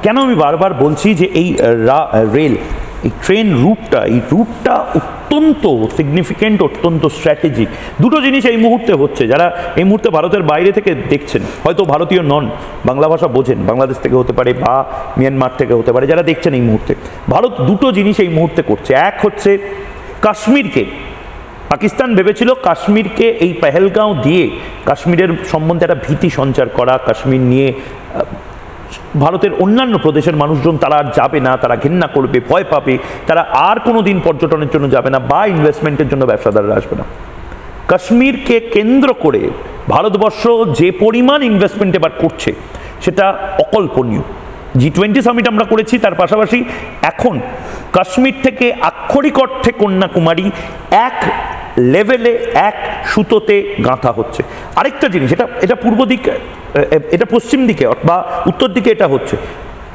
কেন আমি বারবার বলছি যে এই রেল, এই ট্রেন রুটটা, এই রুটটা অত্যন্ত সিগনিফিক্যান্ট, অত্যন্ত স্ট্র্যাটেজিক। দুটো জিনিস এই মুহূর্তে হচ্ছে, যারা এই মুহূর্তে ভারতের বাইরে থেকে দেখছেন, হয়তো ভারতীয় নন, বাংলা ভাষা বোঝেন, বাংলাদেশ থেকে হতে পারে বা মিয়ানমার থেকে হতে পারে, যারা দেখছেন এই মুহূর্তে, ভারত দুটো জিনিস এই মুহূর্তে করছে। এক হচ্ছে কাশ্মীরকে, পাকিস্তান ভেবেছিল কাশ্মীরকে এই পেহেলগাঁও দিয়ে কাশ্মীরের সম্বন্ধে একটা ভীতি সঞ্চার করা, কাশ্মীর নিয়ে ভারতের অন্যান্য প্রদেশের মানুষজন তারা আর যাবে না, তারা ঘেন্না করবে, ভয় পাবে, তারা আর কোনো দিন পর্যটনের জন্য যাবে না বা ইনভেস্টমেন্টের জন্য ব্যবসাদাররা আসবে না। কাশ্মীরকে কেন্দ্র করে ভারতবর্ষ যে পরিমাণ ইনভেস্টমেন্ট এবার করছে সেটা অকল্পনীয়। G20 সামিট আমরা করেছি, তার পাশাপাশি এখন কাশ্মীর থেকে আক্ষরিক অর্থে কন্যাকুমারী এক লেভেলে, এক সুতোতে গাঁথা হচ্ছে। আরেকটা জিনিস, এটা পূর্ব দিকে, এটা পশ্চিম দিকে বা উত্তর দিকে এটা হচ্ছে,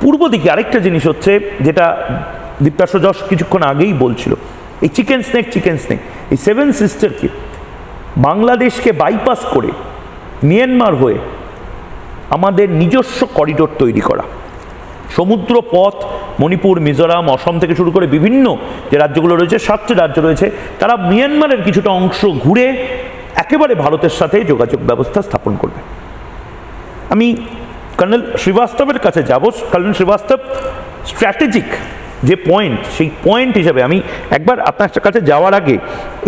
পূর্ব দিকে আরেকটা জিনিস হচ্ছে, যেটা দীপ্তাশ্ব যশ কিছুক্ষণ আগেই বলছিল, এই চিকেন স্নেক, এই সেভেন সিস্টারকে বাংলাদেশকে বাইপাস করে মিয়ানমার হয়ে আমাদের নিজস্ব করিডোর তৈরি করা, সমুদ্র পথ, মণিপুর, মিজোরাম, অসম থেকে শুরু করে বিভিন্ন যে রাজ্যগুলো রয়েছে, 7টি রাজ্য রয়েছে, তারা মিয়ানমারের কিছুটা অংশ ঘুরে একেবারে ভারতের সাথে যোগাযোগ ব্যবস্থা স্থাপন করবে। আমি কর্নেল শ্রীবাস্তবের কাছে যাব। কর্নেল শ্রীবাস্তব, স্ট্র্যাটেজিক যে পয়েন্ট, সেই পয়েন্ট হিসাবে আমি একবার আপনার কাছে যাওয়ার আগে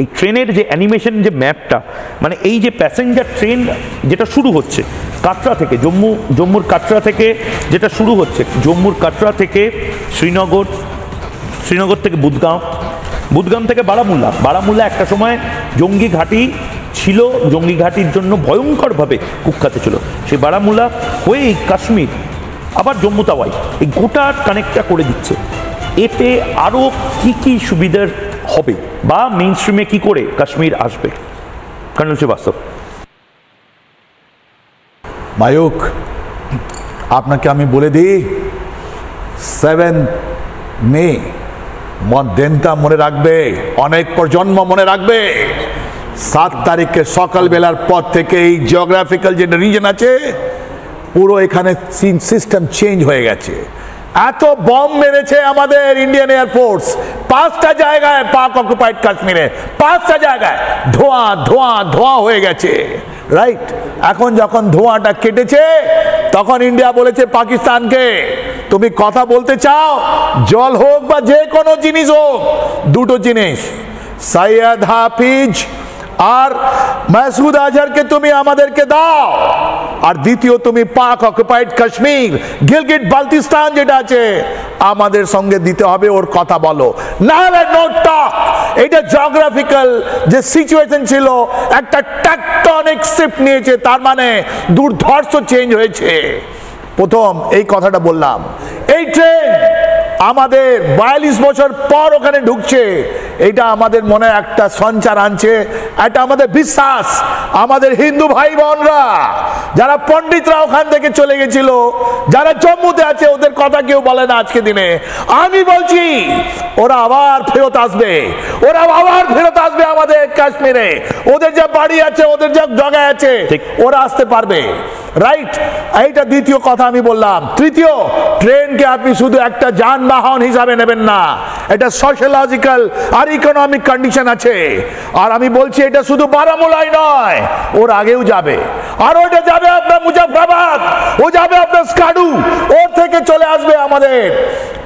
এই ট্রেনের যে অ্যানিমেশন, যে ম্যাপটা, মানে এই যে প্যাসেঞ্জার ট্রেন যেটা শুরু হচ্ছে কাটরা থেকে, জম্মুর কাটরা থেকে যেটা শুরু হচ্ছে, জম্মুর কাটরা থেকে শ্রীনগর, শ্রীনগর থেকে বুদগাম থেকে বারামুল্লা একটা সময় জঙ্গি ঘাঁটি ছিল, জঙ্গি ঘাঁটির জন্য ভয়ঙ্করভাবে কুখ্যাত ছিল, সেই বারামুল্লা হয়ে এই কাশ্মীর, আবার জম্মু তাওয়াই, এই গোটা কানেক্টটা করে দিচ্ছে। এতে আরও কি সুবিধার হবে বা মেইন স্ট্রিমে কি করে কাশ্মীর আসবে? কর্নেল শ্রীবাস্তব। মায়ুক, আপনাকে আমি বলে দিই, 7 মে দিনটা মনে রাখবে, অনেক প্রজন্ম মনে রাখবে। 7 তারিখে সকালবেলার পর থেকে এই জিওগ্রাফিক্যাল যে রিজন আছে, পুরো এখানে সিস্টেম চেঞ্জ হয়ে গেছে। এত বম মেরেছে আমাদের ইন্ডিয়ান এয়ারফোর্স 5টা জায়গায়, পাক অকুপাইড কাশ্মীরে 5টা জায়গায় ধোঁয়া হয়ে গেছে, রাইট? এখন যখন ধোঁয়াটা কেটেছে, তখন ইন্ডিয়া বলেছে পাকিস্তানকে, তুমি কথা বলতে চাও, জল হোক বা যে কোনো জিনিস হোক, দুটো জিনিস, সৈয়দ হাফিজ আর মাসুদ আজহারকে তুমি আমাদেরকে দাও, আর দ্বিতীয় তুমি পাক অকুপাইড কাশ্মীর, গিলগিট বাল্টিস্তান যেটা আছে, আমাদের সঙ্গে দিতে হবে, ওর কথা বলো, না হলে নো টক। এটা জিওগ্রাফিক্যাল যে সিচুয়েশন ছিল, একটা টেকটনিক শিফট নিয়েছে, তার মানে দুর্ধর্ষ চেঞ্জ হয়েছে। প্রথম এই কথাটা বললাম। এই ট্রেন আমাদের 42 বছর পর ওখানে ঢুকছে, এটা আমাদের মনে একটা সঞ্চার আনছে, এটা আমাদের বিশ্বাস। আমাদের হিন্দু ভাই বোনরা, যারা পণ্ডিতরা ওখান থেকে চলে গেছিল, যারা জম্মুতে আছে, ওদের কথা কেউ বলে না আজকে দিনে। আমি বলছি ওরা আবার ফেরত আসবে, আমাদের কাশ্মীরে। ওদের যা বাড়ি আছে, ওদের যা জায়গায় আছে, ওরা আসতে পারবে, রাইট? এইটা দ্বিতীয় কথা আমি বললাম। তৃতীয়, ট্রেনকে আপনি শুধু একটা যানবাহন হিসাবে নেবেন না, এটা সোশ্যালজিক্যাল আর ইকোনমিক কন্ডিশন আছে। আর আমি বলছি এটা শুধু বারামুলাই নয়, ওর আগেও যাবে, আর ওটা যাবে আপনার মুজাফরাবাদ, ও যাবে আপনার স্কাডু, ওর থেকে চলে আসবে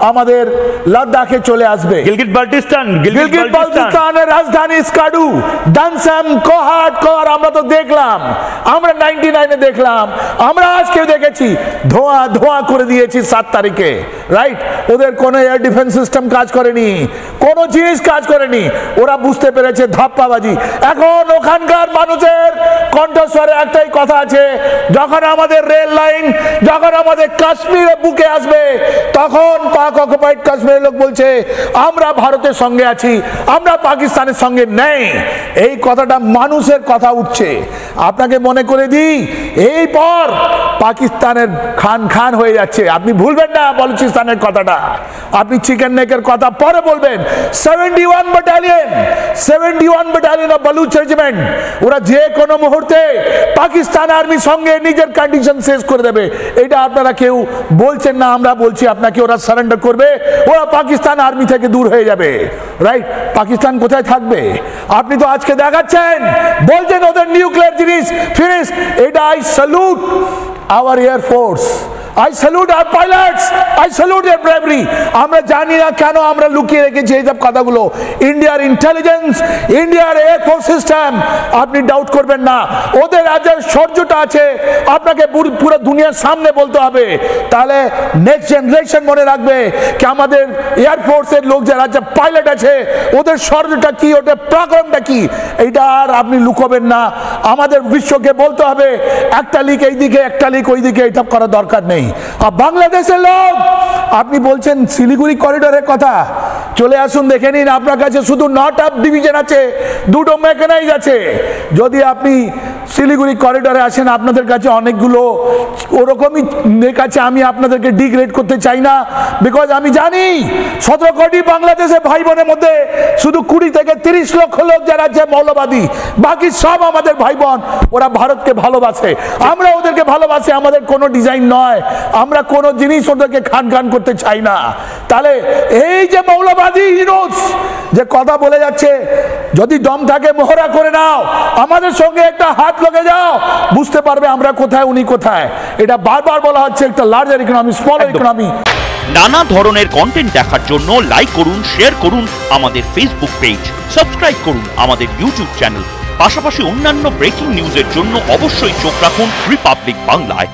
আমাদের লাদাখে চলে আসবে, গিলগিট বাল্টিস্তানের রাজধানী স্কাডু, ডানসাম, কোহাট, আমরা তো দেখলাম, আমরা 99-এ দেখলাম, আমরা আজকে দেখেছি, ধোঁয়া করে দিয়েছি 7 তারিখে, রাইট? ওদের কোনো এয়ার ডিফেন্স সিস্টেম কাজ করেনি, কোনো জিনিস কাজ করেনি, ওরা বুঝতে পেরেছে ধাপ্পাবাজি। এখন ওখানকার মানুষের কণ্ঠস্বরে একটাই কথা আছে, যখন আমাদের রেল লাইন, যখন আমাদের কাশ্মীরে বুকে আসবে, তখন পাক অকুপাইড কাশ্মীরের লোক বলছে আমরা ভারতের সঙ্গে আছি, আমরা পাকিস্তানের সঙ্গে নেই। এই কথাটা মানুষের কথা উঠছে। আপনাকে মনে করে দিই, এই পর পাকিস্তানের খান হয়ে যাচ্ছে। আপনি ভুলবেন না বলুচিস্তানের কথাটা, আপনি চিকেন নেকের কথা পরে বলবেন 71 ব্যাটালিয়ন অফ বালুচ রেজিমেন্ট, ওরা যে কোনো মুহূর্তে পাকিস্তান আর্মির সঙ্গে নিজের কন্ডিশন শেষ করে দেবে। এটা আপনারা কেউ বলছেন না, আমরা বলছি আপনাকে ওরা সারেন্ডার করবে, ওরা পাকিস্তান আর্মি থেকে দূর হয়ে যাবে। রাইট? পাকিস্তান কোথায় থাকবে? আপনি তো আজকে দেখাচ্ছেন, বলছেন ওদের নিউক্লিয়ার জিনিস ফিনিশ। এটা I salute our air force, I salute our pilots, I salute their bravery. আমরা জানি না কেন আমরা লুকিয়ে রেখেছি এইসব কথাগুলো। ইন্ডিয়ার ইন্টেলিজেন্স, ইন্ডিয়ার এয়ারফোর্স সিস্টেম, আপনি ডাউট করবেন না, ওদের যে শৌর্যটা আছে আপনাকে পুরো দুনিয়ার সামনে বলতে হবে। তাহলে নেক্সট জেনারেশন মনে রাখবে কি আমাদের এয়ারফোর্সের লোক যারা আছে, পাইলট আছে, ওদের শৌর্যটা কি, ওদের পরাক্রমটা কি, এইটা আর আপনি লুকোবেন না। আমাদের বিশ্বকে বলতে হবে একটা লিক এইদিকে, একটা লিক ওইদিকে, এটা করার দরকার নেই। আর বাংলাদেশের লোক, আপনি বলছেন শিলিগুড়ি করিডোরের কথা, চলে আসুন দেখে নিন, আপনার কাছে শুধু 9টা ডিভিশন আছে, 2টো মেকানাইজ আছে। যদি আপনি শিলিগুড়ি করিডোরে আসেন, আপনাদের কাছে অনেকগুলো ওরকমই কাছে, আমি আপনাদেরকে ডিগ্রেড করতে চাই না, বিকজ আমি জানি 17 কোটি বাংলাদেশের ভাই বোনের মধ্যে শুধু 20 থেকে 30 লক্ষ লোক যারা আছে মৌলবাদী, বাকি সব আমাদের ভাই বোন, ওরা ভারতকে ভালোবাসে, আমরা ওদেরকে ভালোবাসি, আমাদের কোনো ডিজাইন নয়, আমরা কোনো জিনিস ওদেরকে খান করতে চাই না। তাহলে এই যে মৌলবাদী হিরোজ যে কথা বলে যাচ্ছে, যদি দম থাকে মোহরা করে নাও, আমাদের সঙ্গে একটা হাত লগে যাও, বুঝতে পারবে আমরা কোথায়, উনি কোথায়। এটা বারবার বলা হচ্ছে একটা লার্জার ইকোনমি, স্মলার ইকোনমি। নানা ধরনের কন্টেন্ট দেখার জন্য লাইক করুন, শেয়ার করুন আমাদের ফেসবুক পেজ, সাবস্ক্রাইব করুন আমাদের ইউটিউব চ্যানেল। পাশাপাশি অন্যান্য ব্রেকিং নিউজের জন্য অবশ্যই চোখ রাখুন রিপাবলিক বাংলায়।